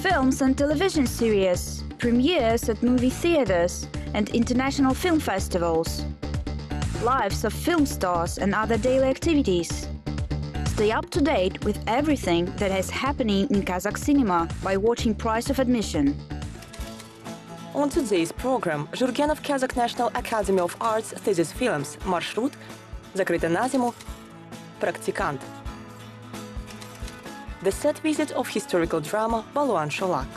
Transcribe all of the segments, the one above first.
Films and television series, premieres at movie theaters and international film festivals. Lives of film stars and other daily activities. Stay up to date with everything that is happening in Kazakh cinema by watching Price of Admission. On today's program, Jurgen of Kazakh National Academy of Arts thesis films «Маршрут», «Закрыто на зиму», «Практикант». The set visit of historical drama «Балуан Шолак».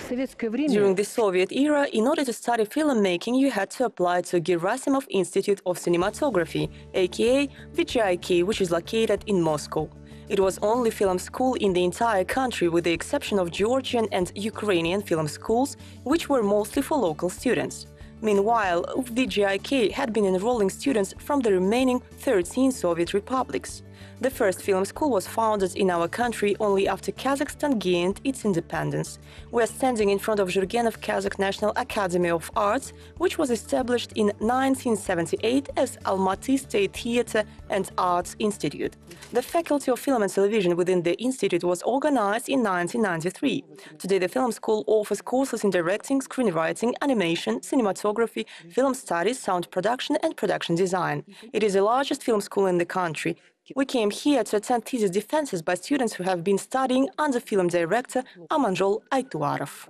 During the Soviet era, in order to study filmmaking, you had to apply to Gerasimov Institute of Cinematography, aka VGIK, which is located in Moscow. It was only film school in the entire country, with the exception of Georgian and Ukrainian film schools, which were mostly for local students. Meanwhile, VGIK had been enrolling students from the remaining 13 Soviet republics. The first film school was founded in our country only after Kazakhstan gained its independence. We are standing in front of Jurgenov Kazakh National Academy of Arts, which was established in 1978 as Almaty State Theatre and Arts Institute. The Faculty of Film and Television within the institute was organized in 1993. Today the film school offers courses in directing, screenwriting, animation, cinematography, film studies, sound production and production design. It is the largest film school in the country. We came here to attend thesis defenses by students who have been studying under film director Amanjol Aytuarov.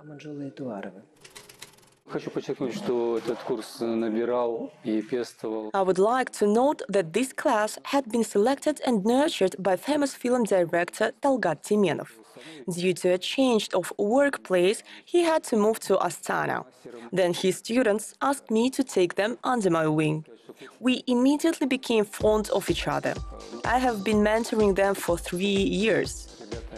I would like to note that this class had been selected and nurtured by famous film director Talgat Temenov. Due to a change of workplace, he had to move to Astana. Then his students asked me to take them under my wing. We immediately became fond of each other. I have been mentoring them for 3 years.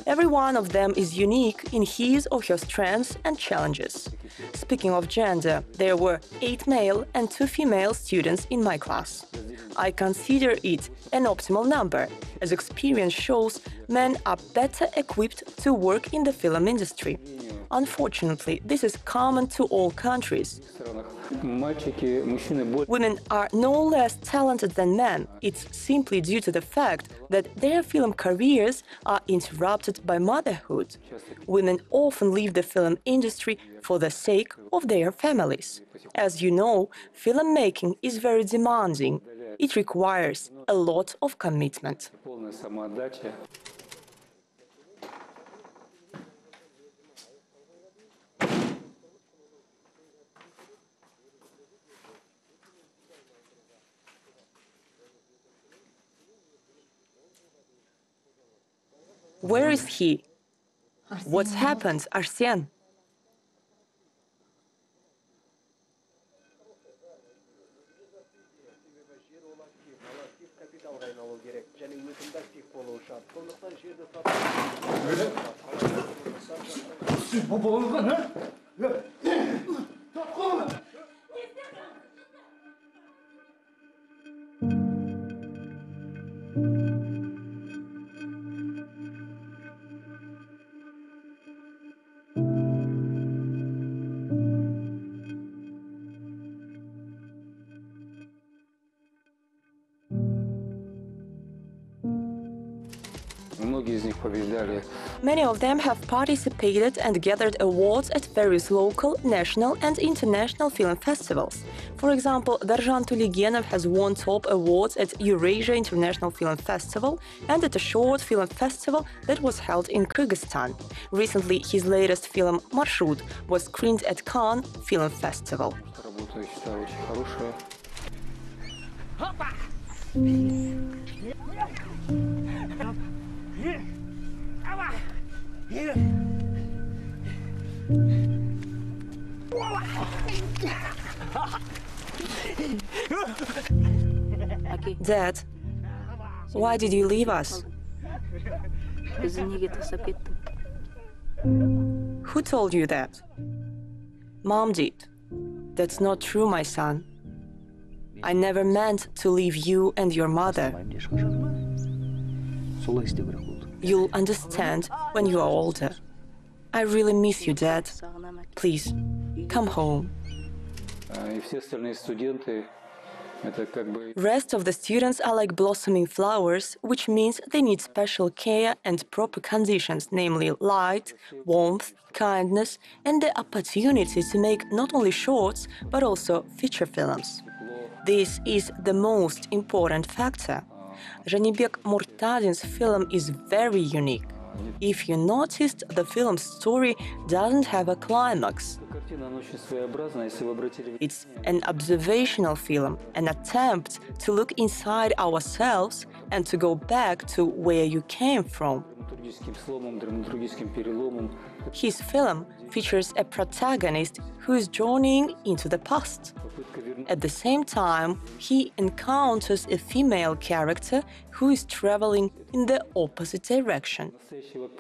Every one of them is unique in his or her strengths and challenges. Speaking of gender, there were 8 male and 2 female students in my class. I consider it an optimal number, as experience shows men are better equipped to work in the film industry. Unfortunately, this is common to all countries. Women are no less talented than men. It's simply due to the fact that their film careers are interrupted by motherhood. Women often leave the film industry for the sake of their families. As you know, filmmaking is very demanding. It requires a lot of commitment. Where is he? What's happened, Arsen? Many of them have participated and gathered awards at various local, national and international film festivals. For example, Darjan Tuligenov has won top awards at Eurasia International Film Festival and at a short film festival that was held in Kyrgyzstan. Recently, his latest film «Маршрут» was screened at Cannes Film Festival. Dad, why did you leave us? Who told you that? Mom did. That's not true, my son. I never meant to leave you and your mother. You'll understand when you are older. I really miss you, Dad. Please, come home. Rest of the students are like blossoming flowers, which means they need special care and proper conditions, namely light, warmth, kindness, and the opportunity to make not only shorts, but also feature films. This is the most important factor. Jibek Murtadin's film is very unique. If you noticed, the film's story doesn't have a climax. It's an observational film, an attempt to look inside ourselves and to go back to where you came from. His film features a protagonist who is journeying into the past. At the same time, he encounters a female character who is traveling in the opposite direction.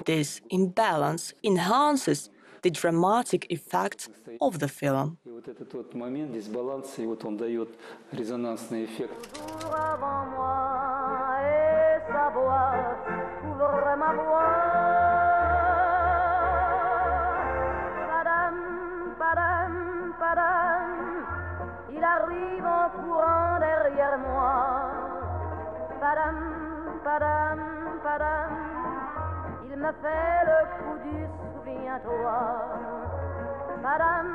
This imbalance enhances the dramatic effect of the film. Il arrive en courant derrière moi. Padam, padam, padam. Il me fait le coup du souviens-toi. Padam,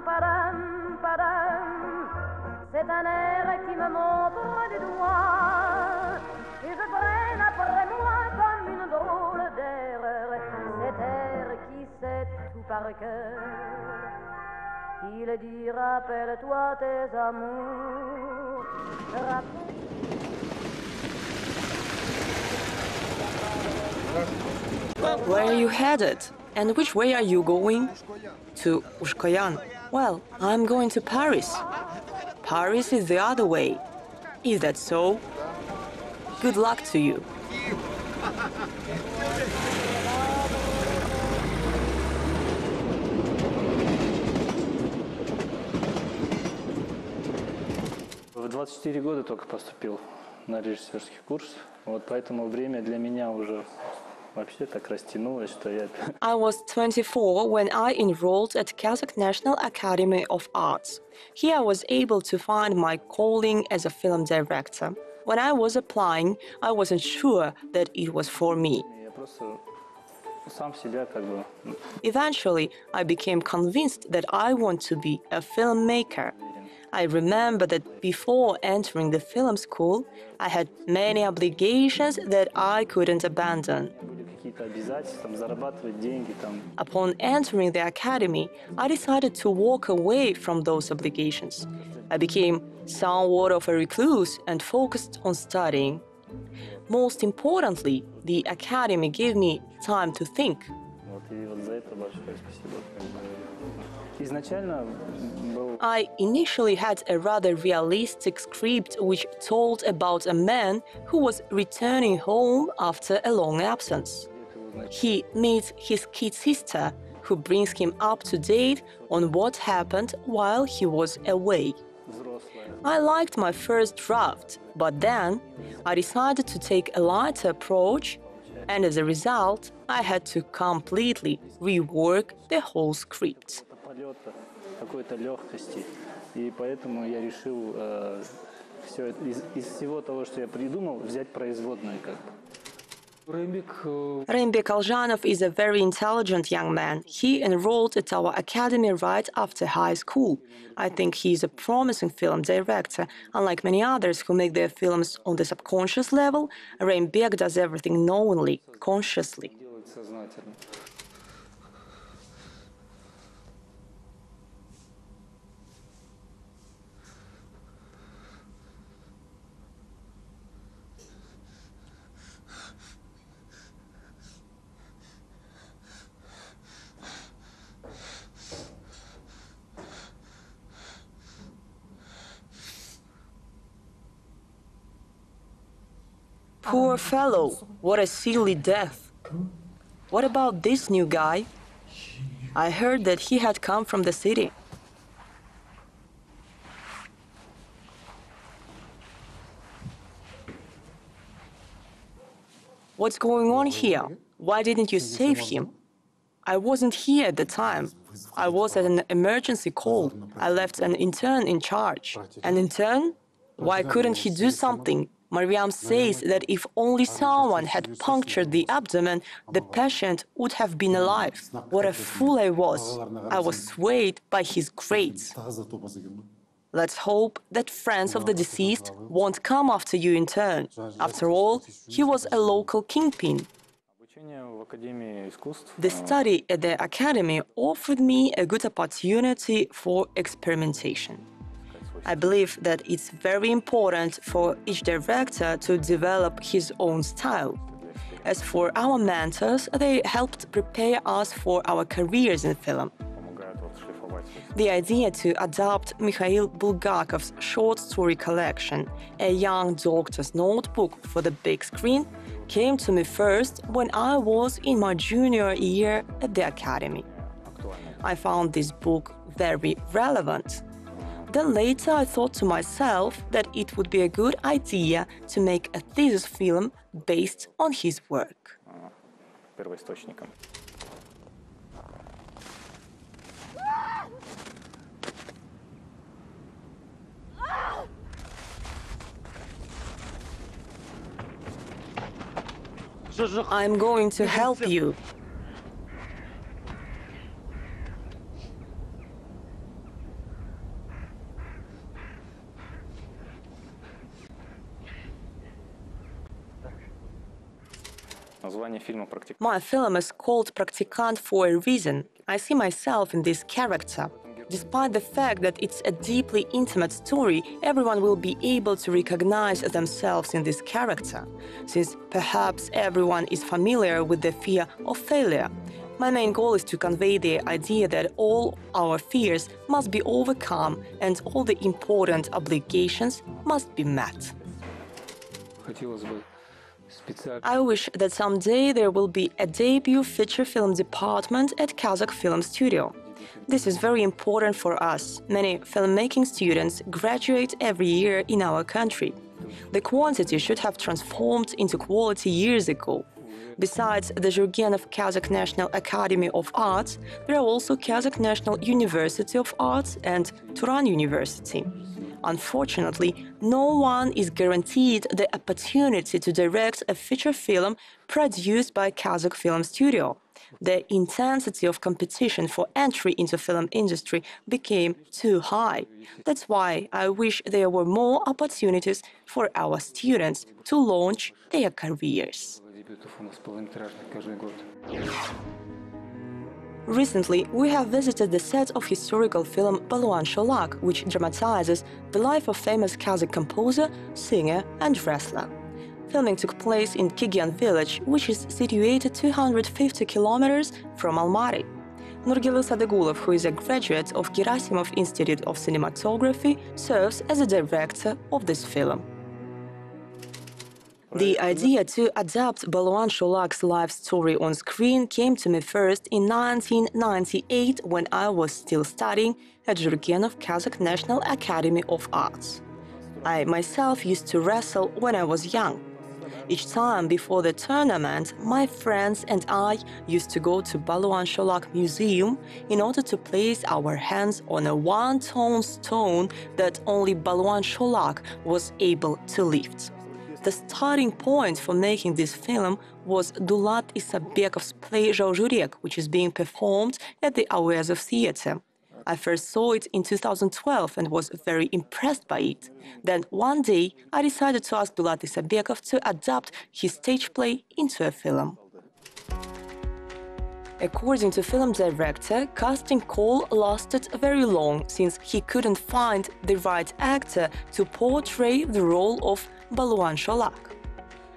padam, padam. C'est un air qui me montre du doigt. Et je traîne après moi comme une drôle d'erreur. Cet air qui sait tout par cœur. Il dit rappelle-toi tes amours. Where are you headed? And which way are you going? To Ushkoyan. Well, I'm going to Paris. Paris is the other way. Is that so? Good luck to you. В 24 года только поступил на режиссерский курс, вот поэтому время для меня уже вообще так растянулось, что я... I was 24 when I enrolled at Kazakh National Academy of Arts. Here I was able to find my calling as a film director. When I was applying, I wasn't sure that it was for me. Я просто сам себя как бы... Eventually, I became convinced that I want to be a filmmaker. I remember that before entering the film school, I had many obligations that I couldn't abandon. Upon entering the academy, I decided to walk away from those obligations. I became somewhat of a recluse and focused on studying. Most importantly, the academy gave me time to think. I initially had a rather realistic script which told about a man who was returning home after a long absence. He meets his kid sister, who brings him up to date on what happened while he was away. I liked my first draft, but then I decided to take a lighter approach, and as a result, I had to completely rework the whole script. Какой-то легкости, и поэтому я решил все из всего того, что я придумал, взять производное как бы. Rembek Aljanov is a very intelligent young man. He enrolled at our academy right after high school. I think he is a promising film director. Unlike many others who make their films on the subconscious level, Rembek does everything knowingly, consciously. Poor fellow, what a silly death. What about this new guy? I heard that he had come from the city. What's going on here? Why didn't you save him? I wasn't here at the time. I was at an emergency call. I left an intern in charge. An intern? Why couldn't he do something? Mariam says that if only someone had punctured the abdomen, the patient would have been alive. What a fool I was! I was swayed by his grades. Let's hope that friends of the deceased won't come after you in turn. After all, he was a local kingpin. The study at the academy offered me a good opportunity for experimentation. I believe that it's very important for each director to develop his own style. As for our mentors, they helped prepare us for our careers in film. The idea to adopt Mikhail Bulgakov's short story collection, A Young Doctor's Notebook, for the big screen came to me first when I was in my junior year at the academy. I found this book very relevant. Then later I thought to myself that it would be a good idea to make a thesis film based on his work. I'm going to help you. My film is called Practicant for a reason. I see myself in this character. Despite the fact that it's a deeply intimate story, everyone will be able to recognize themselves in this character, since perhaps everyone is familiar with the fear of failure. My main goal is to convey the idea that all our fears must be overcome and all the important obligations must be met. I wish that someday there will be a debut feature film department at Kazakh Film Studio. This is very important for us. Many filmmaking students graduate every year in our country. The quantity should have transformed into quality years ago. Besides the Jurgenov Kazakh National Academy of Arts, there are also Kazakh National University of Arts and Turan University. Unfortunately, no one is guaranteed the opportunity to direct a feature film produced by Kazakh Film Studio. The intensity of competition for entry into film industry became too high. That's why I wish there were more opportunities for our students to launch their careers. Recently, we have visited the set of historical film Baluan Sholak, which dramatizes the life of famous Kazakh composer, singer and wrestler. Filming took place in Kigyan village, which is situated 250 kilometers from Almaty. Nurgil Sadegulov, who is a graduate of Gerasimov Institute of Cinematography, serves as a director of this film. The idea to adapt Baluan Sholak's life story on screen came to me first in 1998 when I was still studying at Jurgenov Kazakh National Academy of Arts. I myself used to wrestle when I was young. Each time before the tournament, my friends and I used to go to Baluan Sholak Museum in order to place our hands on a one-tone stone that only Baluan Sholak was able to lift. The starting point for making this film was Dulat Isabekov's play Jurek, which is being performed at the Auezov Theatre. I first saw it in 2012 and was very impressed by it. Then one day I decided to ask Dulat Isabekov to adapt his stage play into a film. According to film director, casting call lasted very long since he couldn't find the right actor to portray the role of Baluan Sholak.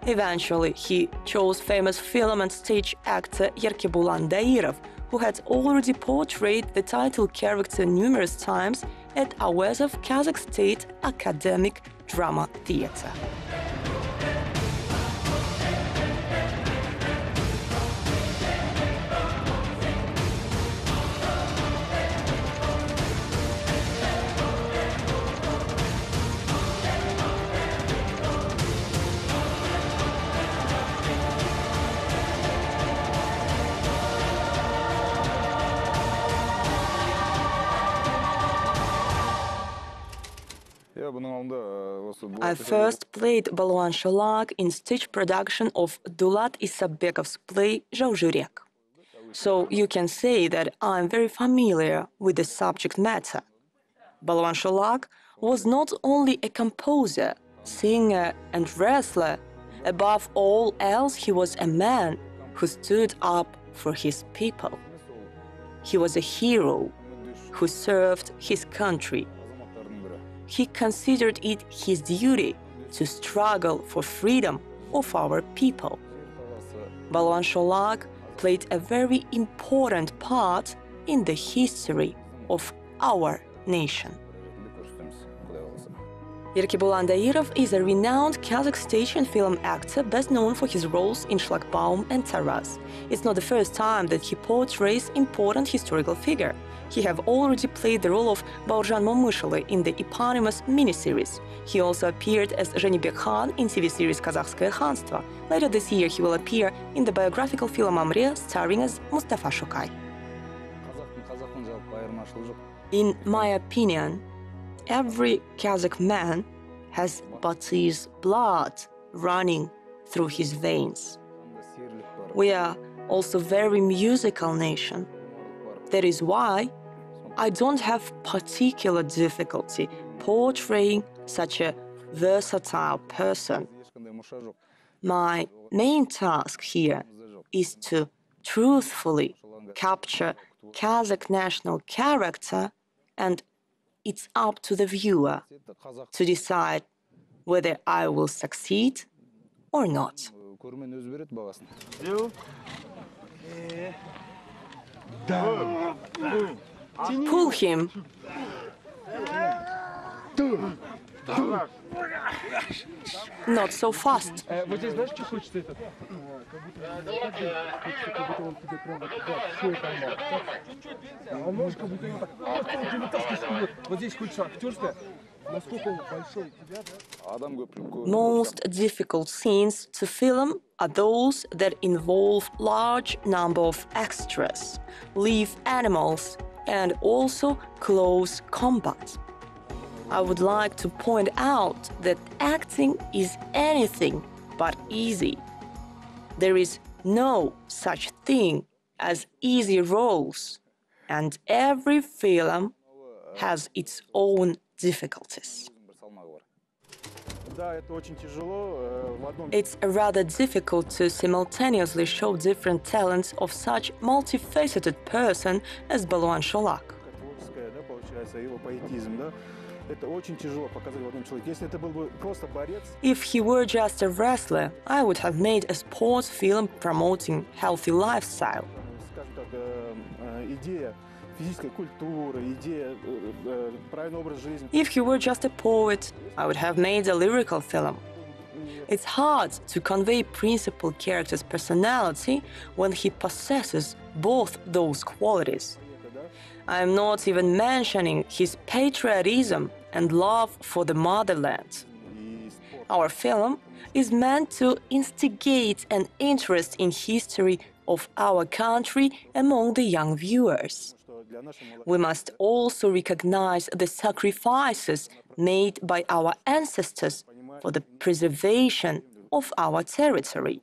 Eventually, he chose famous film and stage actor Yerkebulan Dairov, who had already portrayed the title character numerous times at Auezov Kazakh State Academic Drama Theatre. I first played Balwan Sholak in stage production of Dulat Isabekov's play Joly. So you can say that I'm very familiar with the subject matter. Balwan Sholak was not only a composer, singer and wrestler. Above all else, he was a man who stood up for his people. He was a hero who served his country. He considered it his duty to struggle for freedom of our people. Balwan Sholak played a very important part in the history of our nation. Erkebulan Dairov is a renowned Kazakh stage and film actor best known for his roles in Shlagbaum and Taras. It's not the first time that he portrays important historical figure. He have already played the role of Baurjan Momышалы in the eponymous miniseries. He also appeared as Jibek Khan in TV series Kazakhское ханство. Later this year he will appear in the biographical film Amre starring as Mustafa Shokay. In my opinion, every Kazakh man has Baty's blood running through his veins. We are also a very musical nation. That is why I don't have particular difficulty portraying such a versatile person. My main task here is to truthfully capture Kazakh national character, and it's up to the viewer to decide whether I will succeed or not. Pull him. Not so fast. Most difficult scenes to film are those that involve large number of extras, live animals, and also close combat. I would like to point out that acting is anything but easy. There is no such thing as easy roles, and every film has its own difficulties. It's rather difficult to simultaneously show different talents of such multifaceted person as Balwan Sholak. If he were just a wrestler, I would have made a sports film promoting healthy lifestyle. If he were just a poet, I would have made a lyrical film. It's hard to convey principal character's personality when he possesses both those qualities. I am not even mentioning his patriotism and love for the motherland. Our film is meant to instigate an interest in history of our country among the young viewers. We must also recognize the sacrifices made by our ancestors for the preservation of our territory.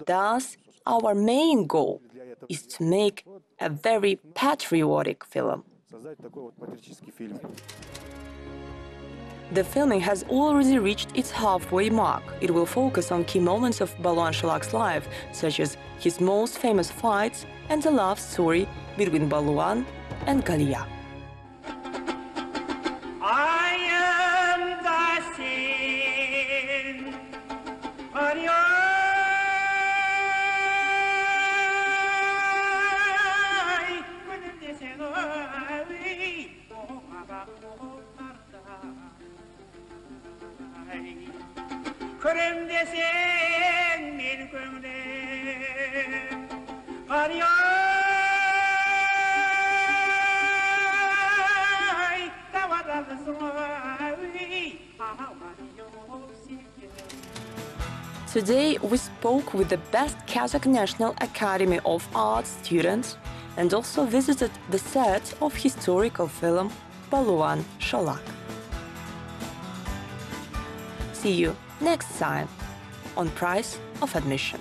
Thus, our main goal is to make a very patriotic film. The filming has already reached its halfway mark. It will focus on key moments of Balwan Sholak's life, such as his most famous fights and the love story between Balwan and Galia. I am the sin on your Kırım desen bir gömlek arıyor Today we spoke with the best Kazakh National Academy of Arts students and also visited the set of historical film Balwan Sholak. See you next time on Price of Admission.